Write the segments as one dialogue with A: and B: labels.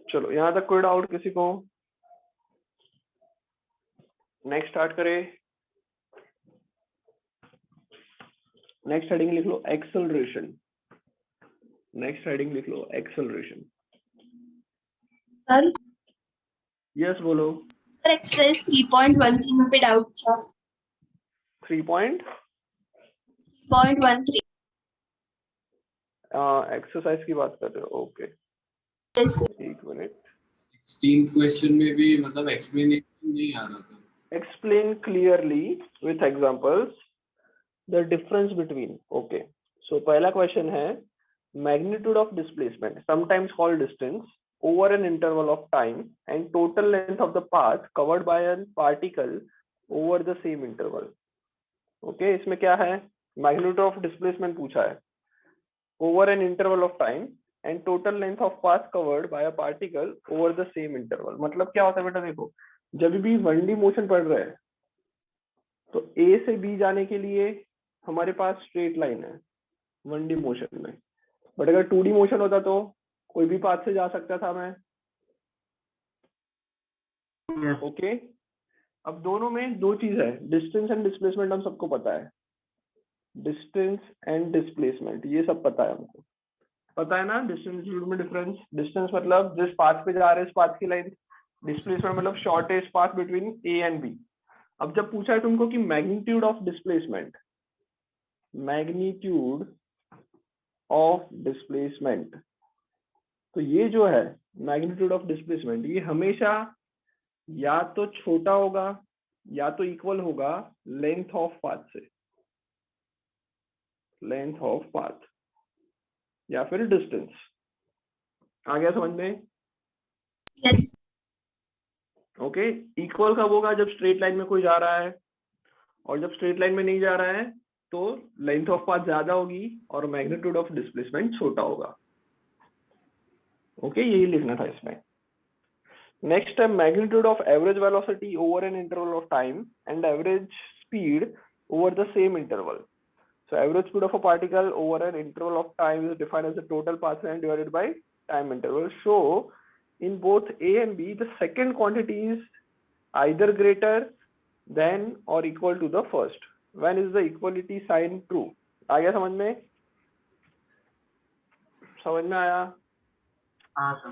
A: चलो यहाँ तक कोई डाउट किसी को? नेक्स्ट स्टार्ट करें। नेक्स्ट हेडिंग लिख लो एक्सेलरेशन। नेक्स्ट हेडिंग लिख लो एक्सेलरेशन।
B: सर
A: यस बोलो।
B: सर एक्सरसाइज 3.13 पे डाउट था।
A: 3.13 एक्सरसाइज की बात कर रहे हो? ओके एक मिनट।
C: 16th क्वेश्चन में भी मतलब एक्सप्लेनेशन नहीं आ रहा था।
A: Explain clearly with examples the difference between. Okay so पहला क्वेश्चन है magnitude of displacement sometimes called distance over an interval of time and total length of the path covered by an particle over the same interval. Okay इसमें क्या है? Magnitude of displacement पूछा है over an interval of time and total length of path covered by a particle over the same interval. मतलब क्या होता है बेटा? देखो जब भी 1D मोशन पढ़ रहे हैं तो A से B जाने के लिए हमारे पास स्ट्रेट लाइन है 1D मोशन में, बट अगर 2D मोशन होता तो कोई भी पाथ से जा सकता था मैं। ओके अब दोनों में दो चीज है, डिस्टेंस एंड डिस्प्लेसमेंट हम सबको पता है। डिस्टेंस एंड डिस्प्लेसमेंट ये सब पता है हमको, पता है ना? डिस्टेंस में डिफरेंस, डिस्टेंस मतलब जिस पाथ पे जा रहे हैं इस पाथ की लाइन, डिस्प्लेसमेंट मतलब shortest path between A and B। अब जब पूछा है तुमको कि magnitude of displacement, magnitude of displacement, तो ये जो है मैग्नीट्यूड ऑफ डिस्प्लेसमेंट ये हमेशा या तो छोटा होगा या तो इक्वल होगा लेंथ ऑफ पाथ से, लेंथ ऑफ पाथ या फिर डिस्टेंस। आ गया समझ में?
B: यस
A: ओके इक्वल कब होगा? जब स्ट्रेट लाइन में कोई जा रहा है, और जब स्ट्रेट लाइन में नहीं जा रहा है तो लेंथ ऑफ पाथ ज्यादा होगी और मैग्नीट्यूड ऑफ डिस्प्लेसमेंट छोटा होगा। ओके यही लिखना था इसमें। नेक्स्ट है magnitude of average velocity over an interval of time and average speed over the same interval. So average speed of a particle over an interval of time is defined as the total path length divided by time interval. So in both A and B, the second quantity is either greater than or equal to the first. When is the equality sign true? आ गया समझ में? समझ में आया?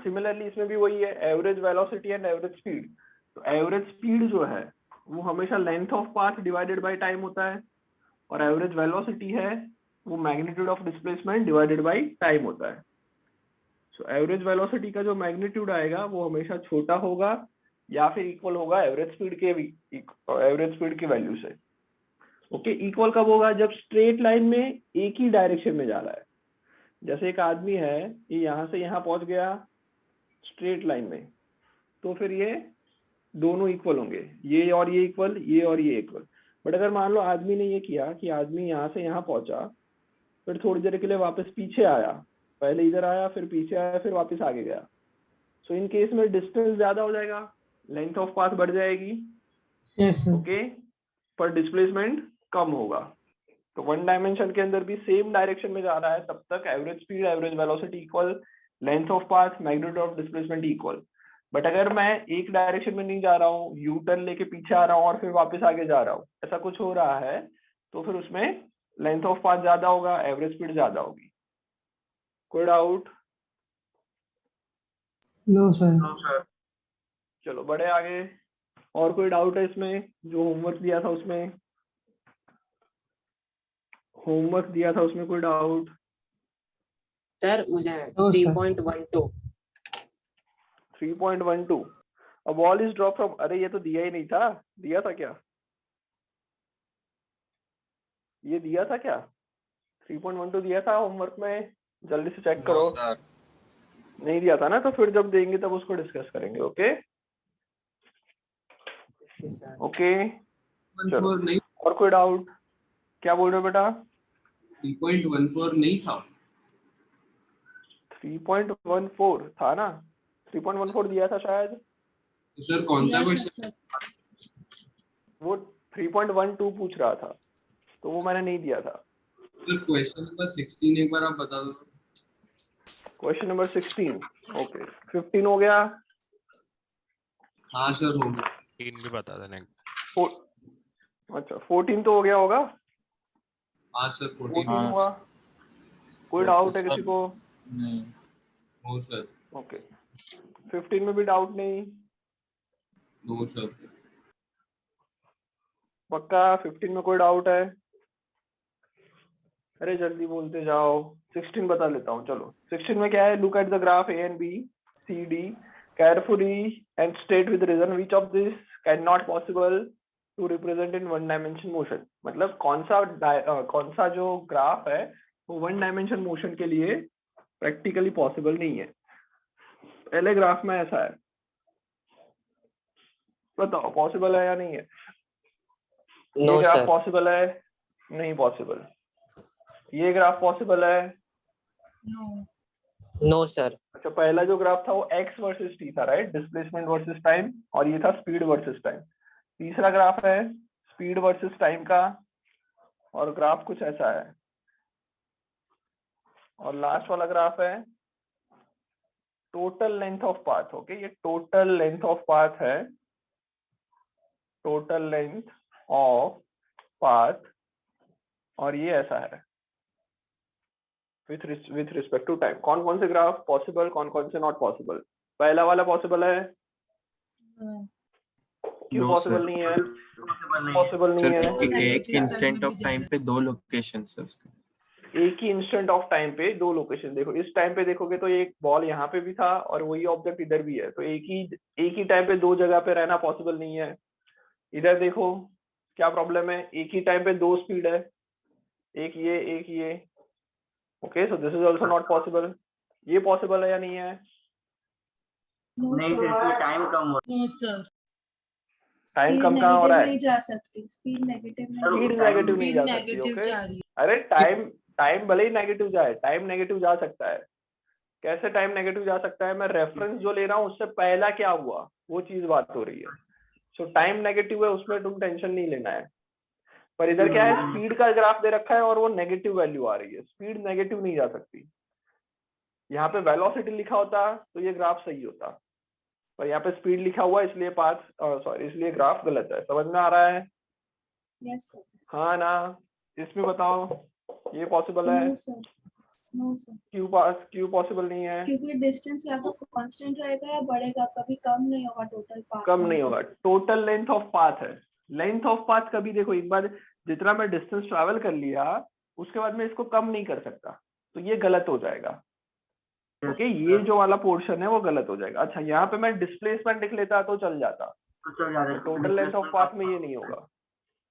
A: Similarly इसमें भी वही है, average velocity and average speed. तो average speed जो है वो हमेशा length of path divided by time होता है, और एवरेज वेलोसिटी है वो magnitude of displacement divided by time होता है। सो एवरेज वेलोसिटी का जो मैग्नीट्यूड आएगा वो हमेशा छोटा होगा या फिर इक्वल होगा एवरेज स्पीड के वैल्यू से। ओके इक्वल कब होगा? जब स्ट्रेट लाइन में एक ही डायरेक्शन में जा रहा है। जैसे एक आदमी है ये यहाँ से यहाँ पहुंच गया स्ट्रेट लाइन में, तो फिर ये दोनों इक्वल होंगे, ये और ये इक्वल, ये और ये इक्वल। बट अगर मान लो आदमी ने ये किया कि आदमी यहाँ से यहाँ पहुंचा, फिर थोड़ी देर के लिए वापस पीछे आया, पहले इधर आया फिर पीछे आया फिर वापस आगे गया, सो इन केस में डिस्टेंस ज्यादा हो जाएगा, लेंथ ऑफ पाथ बढ़ जाएगी। ओके पर डिस्प्लेसमेंट कम होगा। तो वन डायमेंशन के अंदर भी सेम डायरेक्शन में जा रहा है तब तक average speed average velocity equal, length of path magnitude of displacement equal. But अगर मैं एक डायरेक्शन में नहीं जा रहा हूँ, यू टर्न लेके पीछे आ रहा हूँ और फिर वापस आगे जा रहा हूँ, ऐसा कुछ हो रहा है, तो फिर उसमें लेंथ ऑफ पाथ ज्यादा होगा, एवरेज स्पीड ज्यादा होगी। कोई डाउट?
D: No sir.
A: चलो बढ़े आगे। और कोई डाउट है इसमें? जो होमवर्क दिया था उसमें, होमवर्क दिया था उसमें कोई डाउट?
E: सर मुझे
D: No, sir.
E: 3.12
A: 3.12 a ball is drop from, अरे ये तो दिया ही नहीं था, दिया था क्या? ये दिया था क्या? 3.12 दिया था होमवर्क में? जल्दी से चेक करो।
C: सर
A: नहीं दिया था ना, तो फिर जब देंगे तब उसको डिस्कस करेंगे। ओके ओके चलो।
C: 3.14 नहीं,
A: और कोई डाउट? क्या बोल रहे हो बेटा?
C: 3.14 नहीं था।
A: 3.14 था ना? 3.14 दिया था शायद।
C: तो सर कौन सा क्वेश्चन?
A: वो 3.12 पूछ रहा था, तो वो मैंने नहीं दिया था।
C: सर क्वेश्चन नंबर 16 एक बार आप बता दो।
A: क्वेश्चन नंबर 16 ओके 15 हो गया।
C: हाँ सर हो गया।
D: 3 भी बता देना।
A: अच्छा 14 तो हो गया होगा।
C: हाँ सर 14
A: 14 हुआ। कोई
C: Yes,
A: डाउट है
C: sir.
A: किसी को?
C: नहीं नो सर।
A: ओके 15 में भी डाउट नहीं?
C: No sir.
A: पक्का 15 में कोई डाउट है? अरे जल्दी बोलते जाओ। 16 बता लेता हूँ चलो। 16 में क्या है? Look at the graph A and B C D carefully and state with reason which of this cannot possible to represent in one dimension motion। मतलब कौन सा जो ग्राफ है वो वन डायमेंशन मोशन के लिए प्रैक्टिकली पॉसिबल नहीं है। पहले ग्राफ में ऐसा है, बताओ पॉसिबल है या नहीं है?
E: नो
A: ये ग्राफ
E: सर।
A: पॉसिबल है? नहीं पॉसिबल। ये ग्राफ पॉसिबल है?
E: No sir.
A: अच्छा पहला जो ग्राफ था वो x वर्सेस t था, राइट? डिस्प्लेसमेंट वर्सेस टाइम, और ये था स्पीड वर्सेस टाइम। तीसरा ग्राफ है स्पीड वर्सेस टाइम का, और ग्राफ कुछ ऐसा है। और लास्ट वाला ग्राफ है total length of path. Okay ये टोटल लेंथ ऑफ पाथ है, टोटल लेंथ ऑफ पाथ, और ये ऐसा है विथ रिस्पेक्ट टू टाइम। कौन कौन से ग्राफ पॉसिबल, कौन कौन से नॉट पॉसिबल? पहला वाला पॉसिबल है? क्यों
F: No,
A: पॉसिबल
F: sir.
A: नहीं है? पॉसिबल नहीं है।
F: सर एक इंस्टेंट ऑफ टाइम पे 2 लोकेशन है उसके।
A: एक ही इंस्टेंट ऑफ टाइम पे 2 लोकेशन। देखो इस टाइम पे देखोगे तो एक बॉल यहाँ पे भी था और वही ऑब्जेक्ट इधर भी है, तो एक ही टाइम पे 2 जगह पे रहना पॉसिबल नहीं है। इधर देखो क्या प्रॉब्लम है, एक ही टाइम पे 2 स्पीड है, एक ये। Okay so this is also not possible. ये पॉसिबल है या नहीं है?
G: नहीं सर टाइम कम हो।
B: No sir.
A: टाइम कम कहाँ हो रहा है?
B: नहीं जा सकती, स्पीड नेगेटिव
A: स्पीड नेगेटिव नहीं जा सकती। ओके अरे टाइम भले ही नेगेटिव जाए, टाइम नेगेटिव जा सकता है। कैसे टाइम नेगेटिव जा सकता है? मैं रेफरेंस जो ले रहा हूँ उससे पहला क्या हुआ वो चीज बात हो रही है। सो टाइम नेगेटिव है, उसमें तुम टेंशन नहीं लेना है। पर इधर क्या है, स्पीड का ग्राफ दे रखा है और वो नेगेटिव वैल्यू आ रही है। स्पीड नेगेटिव नहीं जा सकती। यहाँ पे वेलोसिटी लिखा होता तो ये ग्राफ सही होता, पर यहाँ पे स्पीड लिखा हुआ है इसलिए इसलिए ग्राफ गलत है। समझ में आ रहा है?
B: Yes sir.
A: हाँ ना? इसमें बताओ ये पॉसिबल है?
B: No sir.
A: क्यों पॉसिबल नहीं है?
B: क्योंकि डिस्टेंस या तो कांस्टेंट रहेगा या बढ़ेगा, कभी कम नहीं होगा टोटल पाथ।
A: कम नहीं होगा। टोटल लेंथ ऑफ पाथ है। लेंथ ऑफ पाथ कभी देखो, एक बार जितना मैं डिस्टेंस ट्रैवल कर लिया उसके बाद मैं इसको कम नहीं कर सकता, तो ये गलत हो जाएगा। ओके ये जो वाला पोर्शन है वो गलत हो जाएगा। अच्छा यहाँ पे मैं डिस्प्लेसमेंट लिख लेता तो चल जाता, टोटल लेंथ ऑफ पाथ में ये नहीं होगा।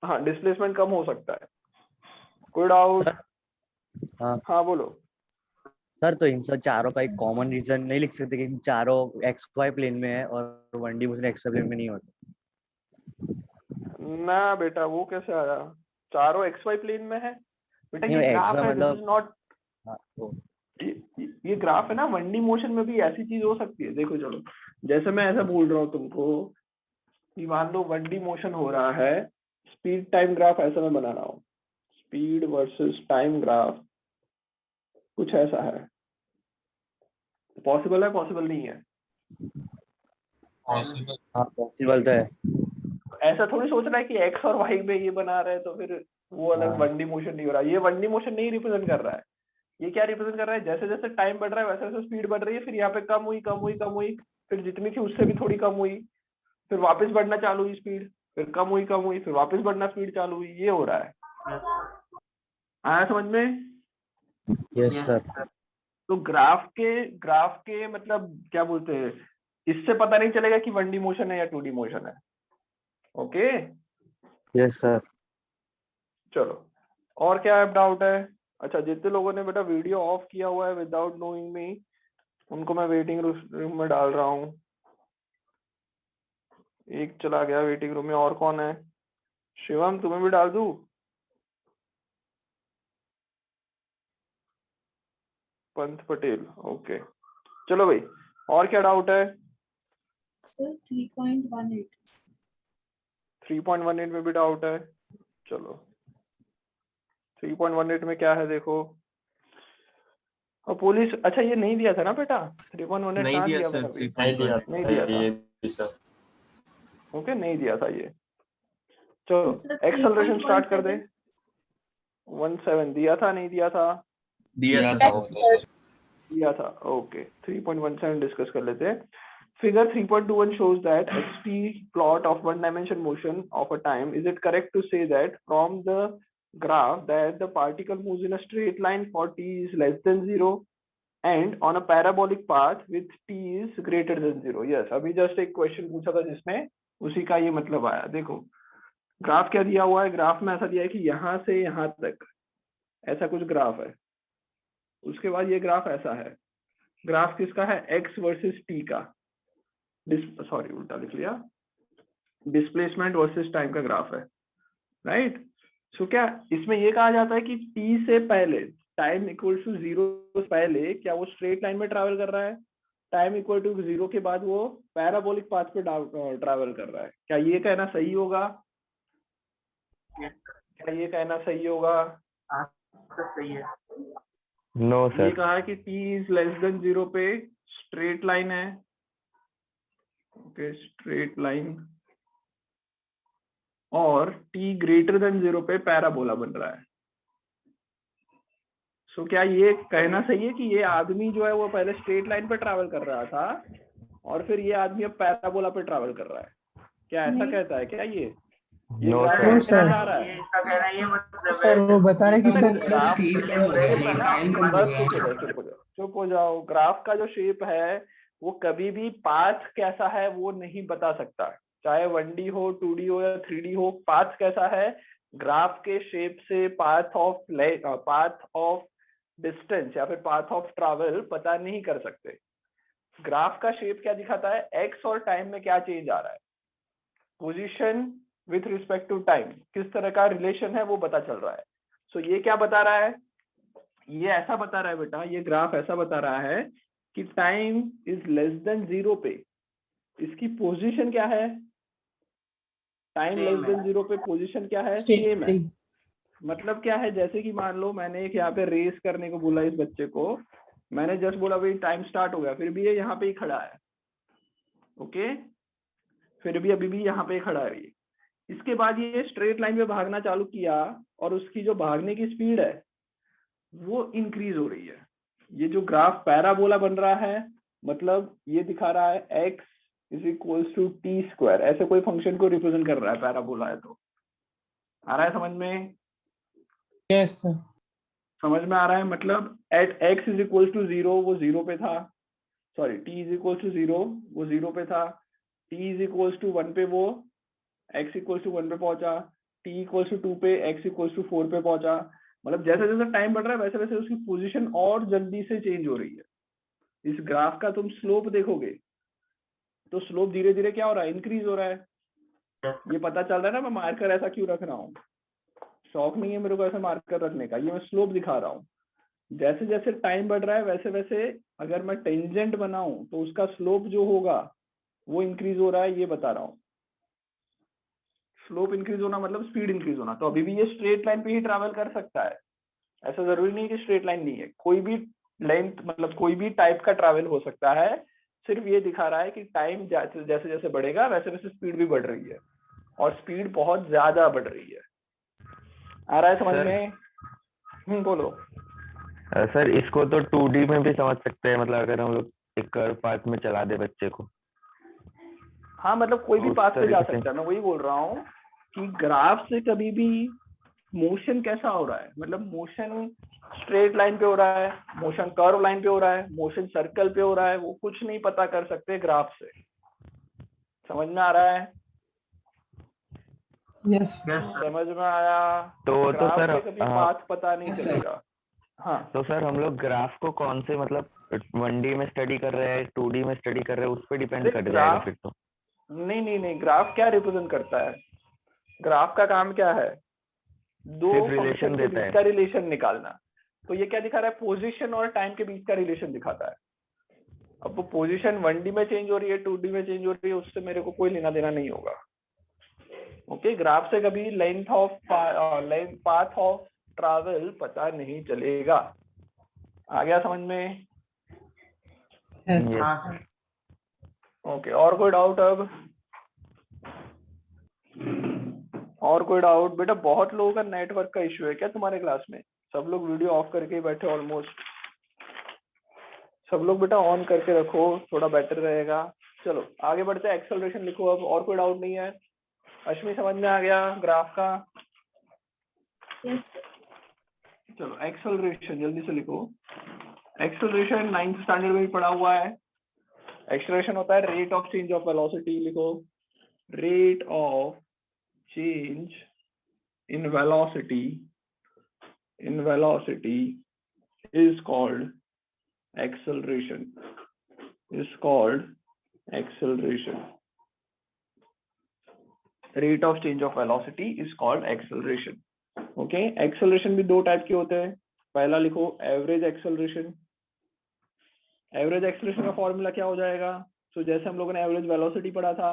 A: हाँ डिस्प्लेसमेंट कम हो सकता है। कोई डाउट? हाँ बोलो।
H: सर तो इन सब चारों का एक कॉमन रीजन नहीं लिख सकते कि चारों एक्स वाई प्लेन में है और 1D motion x Y plane में नहीं होता?
A: ना बेटा वो कैसे आया? चारों एक्स वाई प्लेन में है बेटा। ये ग्राफ है, दिस इज नॉट। ये ग्राफ है ना, 1D मोशन में भी ऐसी चीज हो सकती है। देखो चलो जैसे मैं ऐसा बोल रहा हूँ तुमको कि मान लो 1D मोशन हो रहा है, स्पीड टाइम ग्राफ ऐसा मैं बना रहा हूँ, स्पीड वर्सेस टाइम ग्राफ कुछ ऐसा है। पॉसिबल है पॉसिबल नहीं है?
C: पॉसिबल।
H: हाँ पॉसिबल तो है।
A: ऐसा थोड़ी सोच रहा है कि एक्स और वाई में ये बना रहे हैं तो फिर वो अलग 1D मोशन नहीं हो रहा। ये 1D मोशन नहीं रिप्रेजेंट कर रहा है। ये क्या रिप्रेजेंट कर रहा है? जैसे जैसे टाइम बढ़ रहा है वैसे वैसे स्पीड बढ़ रही है, फिर यहाँ पे कम हुई, फिर जितनी थी उससे भी थोड़ी कम हुई, फिर वापस बढ़ना चालू हुई स्पीड, फिर कम हुई, फिर वापस बढ़ना स्पीड चालू हुई। ये हो रहा है। आया समझ में?
H: Yes sir.
A: तो ग्राफ के मतलब क्या बोलते हैं, इससे पता नहीं चलेगा कि 1D मोशन है या 2D मोशन है। Okay
H: yes sir.
A: चलो और क्या डाउट है? अच्छा जितने लोगों ने बेटा वीडियो ऑफ किया हुआ है विदाउट नोइंग मी, उनको मैं वेटिंग रूम में डाल रहा हूँ। एक चला गया वेटिंग रूम में। और कौन है? शिवम तुम्हें भी डाल दूं? पंत पटेल ओके चलो भाई। और क्या डाउट है?
B: सर 3.18।
A: 3.18 में भी डाउट है? चलो 3.18 में क्या है देखो। और पुलिस, अच्छा ये नहीं दिया था ना बेटा, 3.1
F: नहीं
A: कहाँ
F: दिया
A: दिया
F: सर
A: था अभी?
F: 3.1।
A: नहीं दिया था,
C: ये सर
A: ओके नहीं दिया था ये। चलो
B: सर
A: एक्सेलरेशन स्टार्ट कर दे।
B: 3.17
A: 17 दिया था नहीं दिया था?
F: दिया
C: था
F: था।
C: वो तो।
A: दिया था, ओके 3.17 डिस्कस कर लेते हैं। Figure 3.21 shows that XT plot of one dimension motion of a time. Is it correct to say that from the graph that the particle moves in a straight line for t is less than 0 and on a parabolic path with t is greater than 0? Yes, अभी just एक question पूछा था जिसमें उसी का ये मतलब आया। देखो ग्राफ क्या दिया हुआ है, ग्राफ में ऐसा दिया है कि यहाँ से यहाँ तक ऐसा कुछ ग्राफ है, उसके बाद ये ग्राफ ऐसा है। ग्राफ किसका है? x वर्सेस t का, सॉरी उल्टा लिख लिया, डिस्प्लेसमेंट वर्सेस टाइम का ग्राफ है, राइट। सो क्या इसमें ये कहा जाता है कि t से पहले टाइम इक्वल टू 0 पहले क्या वो स्ट्रेट लाइन में ट्रैवल कर रहा है, टाइम इक्वल टू 0 के बाद वो पैराबोलिक पाथ पे ट्रैवल कर रहा है। क्या ये कहना सही होगा? क्या ये कहना सही होगा?
G: सही है।
E: नो
A: ये
E: सर।
A: कहा है कि t इज लेस देन 0 पे स्ट्रेट लाइन है, ओके स्ट्रेट लाइन, और t ग्रेटर देन 0 पे पैराबोला बन रहा है। सो क्या ये कहना सही है कि ये आदमी जो है वो पहले स्ट्रेट लाइन पे ट्रैवल कर रहा था और फिर ये आदमी अब पैराबोला पे ट्रैवल कर रहा है? क्या ऐसा
B: नहीं
A: कहता है क्या ये
E: नो
A: ग्राफ
E: सर।
A: ऐसे
D: सर।
A: बता रहा है?
G: ये इसका कहना ये मतलब
D: सर वो बता रहे कि
A: सर,
D: सर
A: ग्राफ
C: स्ट्रेट
A: का जो
C: लाइन
A: shape है ना,
C: टाइम कम
A: बस
C: हो
A: चुप हो
C: गया।
A: जाओ, चुप हो जाओ, चुप हो जाओ। ग्राफ का जो शेप है वो कभी भी पाथ कैसा है वो नहीं बता सकता, चाहे 1D हो 2D हो या 3D हो। पाथ कैसा है, ग्राफ के शेप से पाथ ऑफ डिस्टेंस या फिर पाथ ऑफ ट्रैवल पता नहीं कर सकते। ग्राफ का शेप क्या दिखाता है, एक्स और टाइम में क्या चेंज आ रहा है, position with respect to time, किस तरह का रिलेशन है वो पता चल रहा है। सो ये क्या बता रहा है, ये ऐसा बता रहा है बेटा, ये ग्राफ ऐसा बता रहा है कि टाइम इज लेस देन 0 पे इसकी पोजीशन क्या है, टाइम लेस देन 0 पे पोजीशन क्या है, सेम है। मतलब क्या है, जैसे कि मान लो मैंने एक यहाँ पे रेस करने को बोला इस बच्चे को, मैंने जस्ट बोला भाई टाइम स्टार्ट हो गया, फिर भी ये यहाँ पे ही खड़ा है, ओके फिर भी अभी भी यहाँ पे खड़ा है ये। इसके बाद ये स्ट्रेट लाइन पे भागना चालू किया और उसकी जो भागने की स्पीड है वो इंक्रीज हो रही है। ये जो ग्राफ पैराबोला बन रहा है मतलब ये दिखा रहा है x is equals to T square, ऐसे कोई फंक्शन को रिप्रेजेंट कर रहा है, पैराबोला है तो। आ रहा है समझ में?
D: Yes sir.
A: समझ में आ रहा है? मतलब at x is equals to 0 वो 0 पे था, sorry t is equals to 0 वो 0 पे था, t इज इक्वल्स टू 1 पे वो x इक्वल्स टू 1 पे पहुंचा, t इक्वल्स टू 2 पे x इक्वल्स टू 4 पे पहुंचा। मतलब जैसे जैसे टाइम बढ़ रहा है वैसे वैसे उसकी पोजीशन और जल्दी से चेंज हो रही है। इस ग्राफ का तुम स्लोप देखोगे तो स्लोप धीरे धीरे क्या हो रहा है, इंक्रीज हो रहा है। ये पता चल रहा है ना मैं मार्कर ऐसा क्यों रख रहा हूँ, शौक नहीं है मेरे को ऐसा मार्कर रखने का, ये मैं स्लोप दिखा रहा हूँ। जैसे जैसे टाइम बढ़ रहा है वैसे वैसे अगर मैं टेंजेंट बनाऊं तो उसका स्लोप जो होगा वो इंक्रीज हो रहा है, ये बता रहा हूँ। स्लोप इंक्रीज होना मतलब स्पीड इंक्रीज होना। तो अभी भी ये स्ट्रेट लाइन पे ही ट्रैवल कर सकता है, ऐसा जरूरी नहीं कि स्ट्रेट लाइन नहीं है, कोई भी लेंथ मतलब कोई भी टाइप का ट्रैवल हो सकता है। सिर्फ ये दिखा रहा है कि टाइम जैसे जैसे बढ़ेगा वैसे वैसे स्पीड भी बढ़ रही है और स्पीड बहुत ज्यादा बढ़ रही है। आ रहा है समझ में? बोलो।
E: सर इसको तो 2D में भी समझ सकते हैं, मतलब अगर हम लोग एक कर्व पाथ में चला दे बच्चे को।
A: हाँ मतलब कोई भी
E: उस
A: पाथ पे जा
E: तरीके से।
A: सकता है, मैं वही बोल रहा हूँ कि ग्राफ से कभी भी मोशन कैसा हो रहा है, मतलब मोशन स्ट्रेट लाइन पे हो रहा है, मोशन कर्व लाइन पे हो रहा है, मोशन सर्कल पे हो रहा है, वो कुछ नहीं पता कर सकते ग्राफ से। समझ में आ रहा है?
D: यस।
A: समझ में आया?
E: तो
A: ग्राफ
E: सर,
A: से कभी पाथ पता नहीं
C: yes,
A: चलेगा। हाँ
E: तो सर हम लोग ग्राफ को कौन से मतलब 1D में स्टडी कर रहे हैं 2D में स्टडी कर रहे हैं उस पर डिपेंड
A: अरे
E: कर जाएगा फिर तो।
A: नहीं, ग्राफ क्या रिप्रेजेंट करता है, ग्राफ का काम क्या है, दो
E: सिर्फ relation
A: फंक्शन के
E: देता है।
A: बीच का रिलेशन निकालना। तो ये क्या दिखा रहा है, पोजीशन और टाइम के बीच का रिलेशन दिखाता है। अब वो पोजीशन 1D में चेंज हो रही है 2D में चेंज हो रही है, उससे मेरे को कोई लेना देना नहीं होगा। ओके ग्राफ से कभी पाथ ऑफ ट्रैवल पता नहीं चलेगा। आ गया समझ में?
D: Yes
E: Yes.
G: हाँ सर।
A: ओके, और कोई डाउट अब? और कोई डाउट? बेटा बहुत लोगों का नेटवर्क का इश्यू है क्या तुम्हारे क्लास में? सब लोग वीडियो ऑफ करके ही बैठे ऑलमोस्ट। सब लोग बेटा ऑन करके रखो, थोड़ा बेटर रहेगा। चलो आगे बढ़ते हैं, एक्सेलरेशन लिखो अब। और कोई डाउट नहीं है? अश्विनी समझ में आ गया ग्राफ का?
B: यस
A: चलो एक्सेलरेशन जल्दी से लिखो। एक्सेलरेशन 9th स्टैंडर्ड में भी पढ़ा हुआ है। एक्सेलरेशन होता है rate of change of velocity. लिखो rate of change in velocity is called acceleration, rate of change of velocity is called acceleration. Okay, acceleration भी दो टाइप के होते हैं। पहला लिखो एवरेज एक्सेलरेशन। एवरेज एक्सेलरेशन का फॉर्मूला क्या हो जाएगा? तो जैसे हम लोगों ने एवरेज वेलोसिटी पढ़ा था,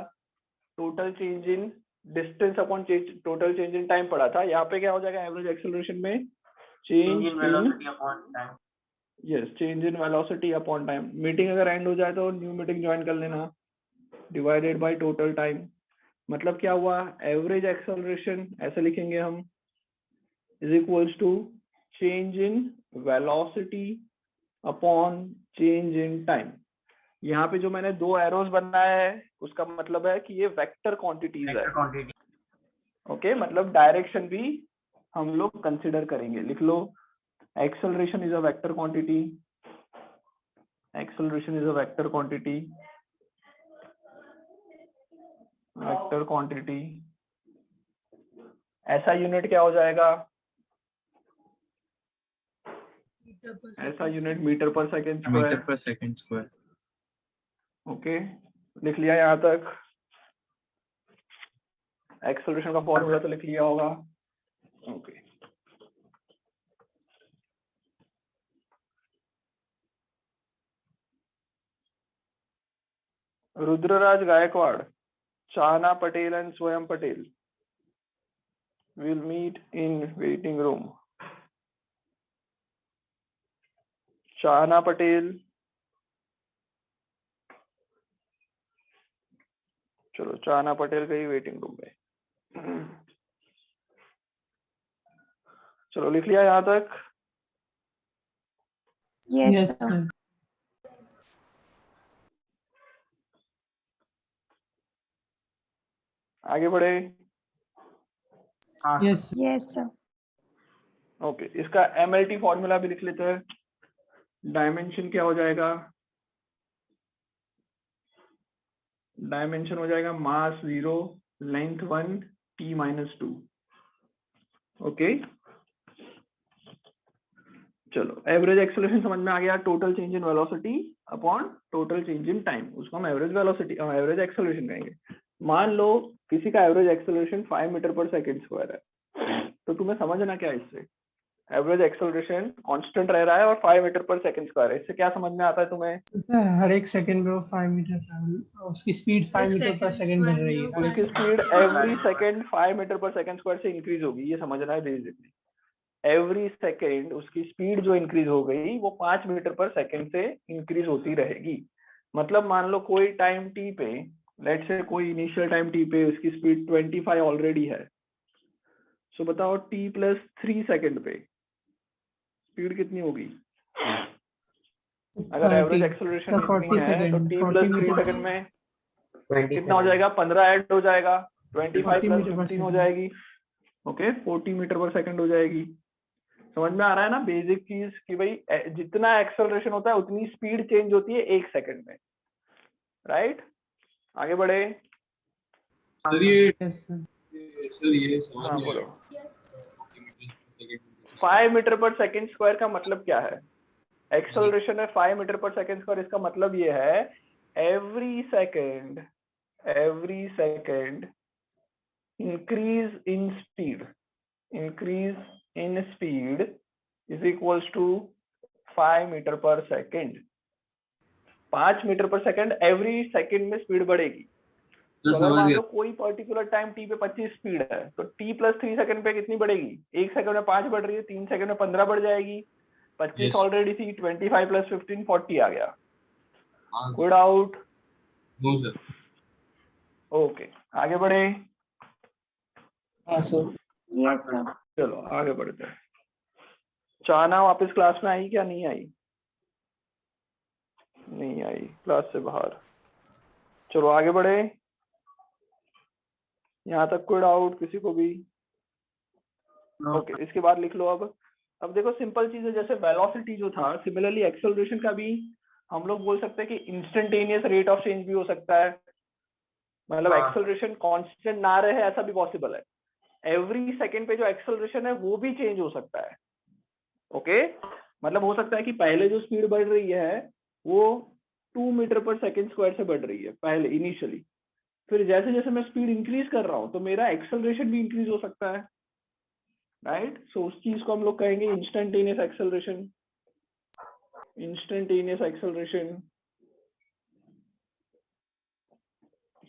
A: total change in distance upon total change in time पढ़ा था। यहाँ पे क्या हो जाएगा एवरेज एक्सेलरेशन में? Change in
G: velocity upon time.
A: Yes, change in velocity upon time. Meeting अगर एंड हो जाए तो न्यू मीटिंग ज्वाइन कर लेना, डिवाइडेड बाय टोटल टाइम। मतलब क्या हुआ? एवरेज एक्सेलरेशन ऐसे लिखेंगे हम, is equals to change in velocity upon change in time. यहाँ पे जो मैंने दो एरोस बनाया है उसका मतलब है कि ये वेक्टर क्वांटिटीज है।
G: क्वांटिटी।
A: ओके, मतलब डायरेक्शन भी हम लोग कंसिडर करेंगे। लिख लो acceleration is a vector quantity. Acceleration is a vector quantity. Vector quantity. ऐसा यूनिट क्या हो जाएगा? ऐसा unit metre per second
F: metre
A: square.
F: पर सेकंड स्क्वायर।
A: ओके, लिख लिया यहाँ तक? एक्सेलरेशन का फॉर्मूला तो लिख लिया होगा। Okay, Rudraraj Gaikwad, Chana Patel and Swayam Patel will meet in waiting room. Chana Patel, चलो चाना पटेल गई वेटिंग रूम में। चलो लिख लिया यहाँ तक?
D: यस सर
A: आगे बढ़े?
G: हाँ
D: यस
I: यस सर
A: ओके, इसका MLT फॉर्मूला भी लिख लेते हैं। डायमेंशन क्या हो जाएगा? डायमेंशन हो जाएगा मास 0, लेंथ 1, t-2। ओके, चलो एवरेज एक्सेलरेशन समझ में आ गया। Total change in velocity upon total change in time, उसको हम एवरेज वेलोसिटी एवरेज एक्सेलरेशन कहेंगे। मान लो किसी का average acceleration 5 metre per second square है, तो तुम्हें समझना क्या है इससे? एवरेज एक्सेलरेशन कांस्टेंट रह रहा है और 5 मीटर पर सेकंड स्क्वायर है। इससे क्या समझ में आता है तुम्हें?
D: सर हर एक सेकंड में वो 5 मीटर ट्रैवल, उसकी स्पीड 5 मीटर पर सेकंड बढ़ रही है।
A: उसकी speed every second 5 metre per second square से इंक्रीज होगी, ये समझना है बेसिकली। एवरी सेकंड उसकी स्पीड जो इंक्रीज हो गई वो 5 मीटर पर सेकंड से इंक्रीज होती रहेगी। मतलब मान लो कोई टाइम टी पे, लेट्स से कोई इनिशियल टाइम टी पे उसकी स्पीड 25 ऑलरेडी है, सो बताओ t प्लस 3 सेकंड पे स्पीड कितनी होगी? अगर एवरेज एक्सेलरेशन कितनी है तो t प्लस 3 सेकंड में कितना हो जाएगा? 15 ऐड हो जाएगा, 25 प्लस 15 हो जाएगी। ओके, 40 मीटर पर सेकंड हो जाएगी। समझ में आ रहा है ना बेसिक चीज कि भाई जितना एक्सेलरेशन होता है उतनी स्पीड चेंज होती है 1 सेकंड में, राइट? आगे बढ़े?
C: सर ये
D: यस सर
C: समझ
A: हाँ
C: नहीं
A: बोलो।
C: आया।
A: 5 मीटर पर सेकंड स्क्वायर का मतलब क्या है? एक्सेलरेशन है 5 मीटर पर सेकंड स्क्वायर, इसका मतलब ये है every second increase in speed is equals to 5 metre per second. 5 metre per second every second में स्पीड बढ़ेगी। तो अगर मान लो कोई पर्टिकुलर टाइम टी पे 25 स्पीड है तो t प्लस 3 सेकंड पे कितनी बढ़ेगी? 1 सेकंड में 5 बढ़ रही है, 3 सेकंड में 15 बढ़ जाएगी। 25
C: Yes.
A: ऑलरेडी थी, 25 प्लस 15 40 आ गया।
C: हाँ
A: कोई डाउट?
C: No sir.
A: ओके, आगे बढ़े।
D: हाँ सर।
B: Yes sir.
A: चलो आगे बढ़ते हैं। चाहना वापस क्लास में आई क्या नहीं आई? नहीं आई, क्लास से बाहर। चलो आगे बढ़े। यहाँ तक कोई डाउट किसी को भी? ओके, इसके बाद लिख लो। अब देखो सिंपल चीज है, जैसे वेलोसिटी जो था, सिमिलरली एक्सेलरेशन का भी हम लोग बोल सकते हैं कि इंस्टेंटेनियस रेट ऑफ चेंज भी हो सकता है, मतलब एक्सेलरेशन कांस्टेंट ना रहे ऐसा भी पॉसिबल है। एवरी सेकंड पे जो एक्सेलरेशन है वो भी चेंज हो सकता है। ओके, मतलब हो सकता है कि पहले जो स्पीड बढ़ रही है वो 2 मीटर पर सेकंड स्क्वायर से बढ़ रही है पहले इनिशियली, फिर जैसे जैसे मैं स्पीड इंक्रीज कर रहा हूँ तो मेरा एक्सेलरेशन भी इंक्रीज हो सकता है, राइट। सो उस चीज को हम लोग कहेंगे instantaneous acceleration. Instantaneous acceleration.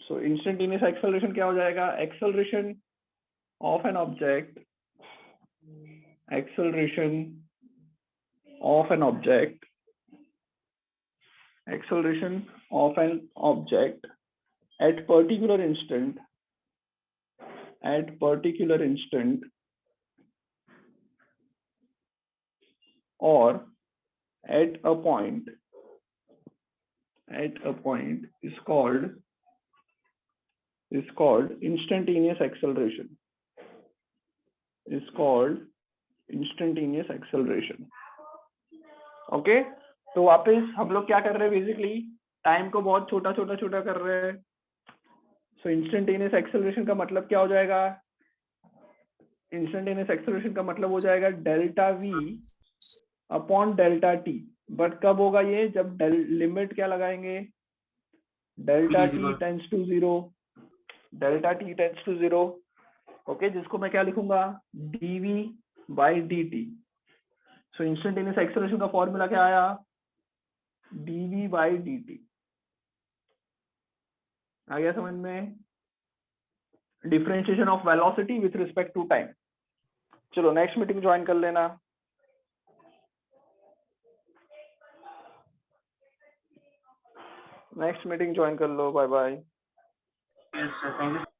A: So instantaneous acceleration क्या हो जाएगा? Acceleration of an object, acceleration of an object, acceleration of an object at particular instant, or at a point is called instantaneous acceleration. Is called instantaneous acceleration. Okay, तो वापस हम लोग क्या कर रहे हैं, बेसिकली टाइम को बहुत छोटा कर रहे हैं। सो इंस्टेंटेनियस एक्सेलरेशन का मतलब क्या हो जाएगा? इंस्टेंटेनियस एक्सेलरेशन का मतलब हो जाएगा delta V upon delta T. But कब होगा ये? जब लिमिट क्या लगाएंगे? Delta T tends to zero. Okay, जिसको मैं क्या लिखूंगा? dv by dt। So instantaneous acceleration का फॉर्मूला क्या आया? dv by dt। आ गया समझ में? Differentiation of velocity with respect to time. चलो नेक्स्ट मीटिंग ज्वाइन कर लेना। नेक्स्ट मीटिंग ज्वाइन कर लो। Bye bye.
G: Yes, sir. Thank you.